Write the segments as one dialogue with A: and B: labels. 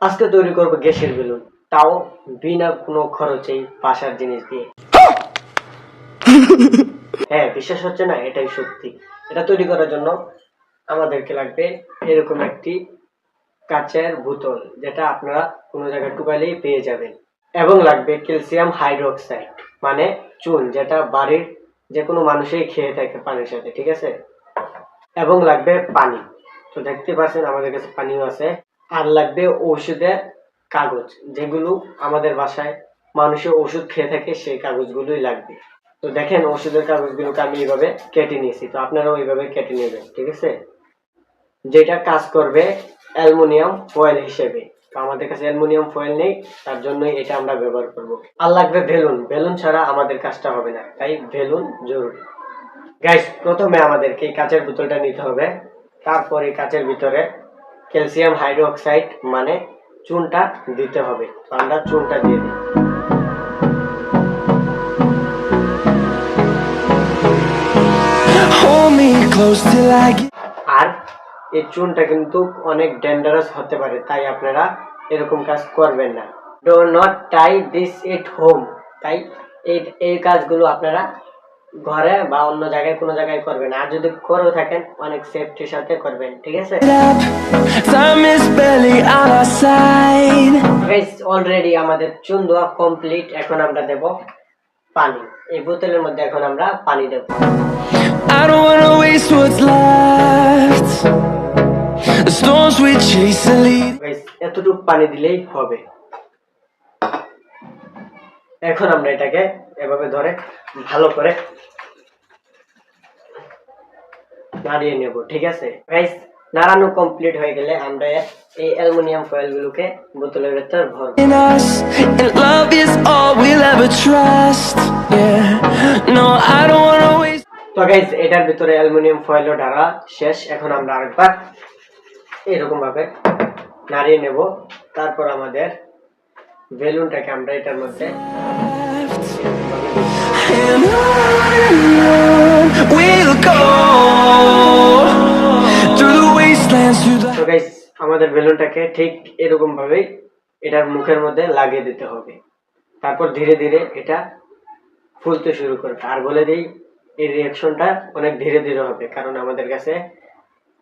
A: আজকে তৈরি করব গ্যাসের বেলুন, তাও বিনা কোনো খরচেই বাসার জিনিস দিয়ে। হ্যাঁ, বিশ্বাস হচ্ছে না? এটাই সত্যি। এটা তৈরি করার জন্য আমাদেরকে লাগবে এরকম একটি কাচের বোতল, যেটা আপনারা কোনো জায়গায় টুকাইলেই পেয়ে যাবেন, এবং লাগবে ক্যালসিয়াম হাইড্রোক্সাইড মানে চুন, যেটা বাড়ির যে কোনো মানুষই খেয়ে থাকে পানির সাথে, ঠিক আছে? এবং লাগবে পানি। তো দেখতে পাচ্ছেন আমাদের কাছে পানিও আছে। আর লাগবে ঔষধের কাগজ, যেগুলো আমাদের বাসায় মানুষের ওষুধ খেয়ে থাকে, সেই কাগজগুলোই লাগবে। তো দেখেন ওষুধের কাগজগুলোকে আমি এইভাবে কেটে নিয়েছি, তো আপনারাও এইভাবে কেটে নেবেন, ঠিক আছে? যেটা কাজ করবে অ্যালুমিনিয়াম ফয়েল হিসেবে। তো আমাদের কাছে অ্যালুমিনিয়াম ফয়েল নেই, তার জন্যই এটা আমরা ব্যবহার করব। আর লাগবে বেলুন। বেলুন ছাড়া আমাদের কাজটা হবে না, তাই বেলুন জরুরি। গাইস, প্রথমে আমাদেরকে এই কাচের বোতলটা নিতে হবে। তারপর এই কাচের ভিতরে ক্যালসিয়াম হাইড্রোক্সাইড মানে চুনটা দিতে হবে। তো আমরা চুনটা দিয়ে দিই। আর এই চুনটা কিন্তু অনেক ডেঞ্জারাস হতে পারে, তাই আপনারা এরকম কাজ করবেন না। Do not try this at home. তাই এই কাজগুলো আপনারা ঘরে বা অন্য জায়গায় কোনো জায়গায় করবেন, আর যদি করেও থাকেন অনেক সেফটির সাথে করবেন, ঠিক আছে? গাইস, অলরেডি আমাদের চুন দেওয়া কমপ্লিট। এখন আমরা দেব পানি। এই বোতলের মধ্যে এখন আমরা পানি দেব। I don't wanna waste what's left. The storms we chase and lead. Guys, এতটুকু পানি দিলেই হবে। এখন আমরা এটাকে এভাবে ধরে ভালো করে নাড়িয়ে নেব, ঠিক আছে? গাইস, নাড়ানো কমপ্লিট হয়ে গেলে আমরা এই অ্যালুমিনিয়াম ফয়েলগুলোকে বোতলের ভেতর ভরব। তো গাইস, এটার ভিতরে অ্যালুমিনিয়াম ফয়েলও ঢালা শেষ। এখন আমরা আরেকবার এরকম ভাবে নাড়িয়ে নেব। তারপর আমাদের বেলুনটাকে আমরা এটার মধ্যে তো গাইস, আমাদের বেলুনটাকে ঠিক এরকম ভাবে এটার মুখের মধ্যে লাগিয়ে দিতে হবে। তারপর ধীরে ধীরে এটা ফুলতে শুরু করবে। আর বলে দিই, এই রিঅ্যাকশনটা অনেক ধীরে ধীরে হবে, কারণ আমাদের কাছে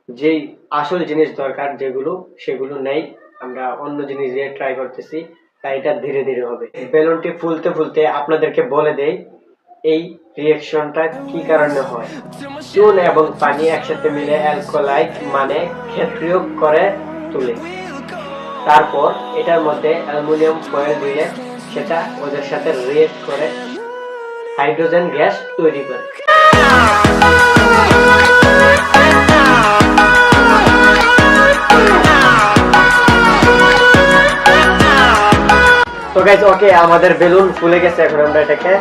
A: যেই আসল জিনিস দরকার যেগুলো, সেগুলো নেই। আমরা অন্য জিনিস দিয়ে ট্রাই করতেছি, তাই এটা ধীরে ধীরে হবে। বেলুনটি ফুলতে ফুলতে আপনাদেরকে বলে দেই এই রিঅ্যাকশনটা কি কারণে হয়। চুন এবং পানি একসাথে মিলে অ্যালকোলাইট মানে ক্ষারীয় করে তোলে। তারপর এটার মধ্যে অ্যালুমিনিয়াম ফয়েল দিলে সেটা ওদের সাথে রিঅ্যাক্ট করে হাইড্রোজেন গ্যাস তৈরি করে। তো গাইস, ওকে, আমাদের বেলুন ফুলে গেছে। এখন আমরা এটাকে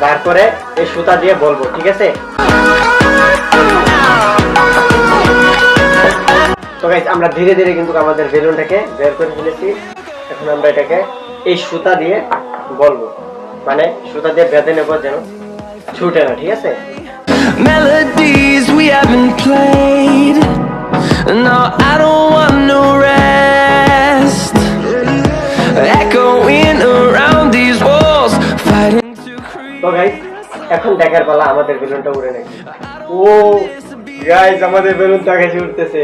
A: বার করে এই সুতা দিয়ে বলবো, ঠিক আছে? তো গাইস, আমরা ধীরে ধীরে কিন্তু আমাদের বেলুনটাকে বের করে ফেলেছি। এখন আমরা এটাকে এই সুতা দিয়ে বলবো, মানে সুতা দিয়ে বেঁধে নেবো যেন ছুটে না, ঠিক আছে? Melodies we haven't played. No, I don't want no rest. Echoing around these walls, fighting to create. তো গাইস, এখন দেখার পালা আমাদের বেলুনটা উড়ে নাকি। ও গাইস, আমাদের বেলুনটা আকাশে উড়তেছে।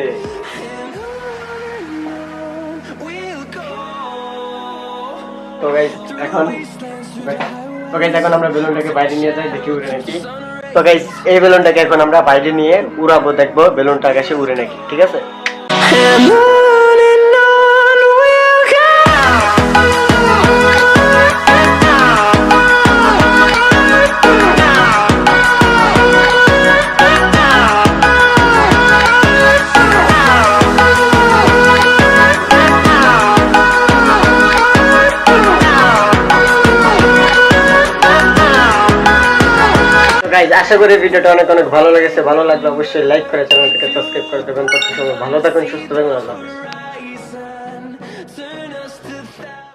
A: তো গাইস, এখন আমরা বেলুনটাকে বাইরে নিয়ে যাই, দেখি উড়ে নাকি। তো গাইস, এই বেলুনটাকে এখন আমরা বাইরে নিয়ে উড়াবো, দেখবো বেলুনটা আকাশে উড়ে নাকি, ঠিক আছে? গাইস, আশা করি ভিডিওটা অনেক অনেক ভালো লেগেছে। ভালো লাগলে অবশ্যই লাইক করে চ্যানেলটাকে সাবস্ক্রাইব করে দেবেন। ততক্ষণ ভালো থাকুন, সুস্থ থাকুন। আল্লাহ হাফেজ।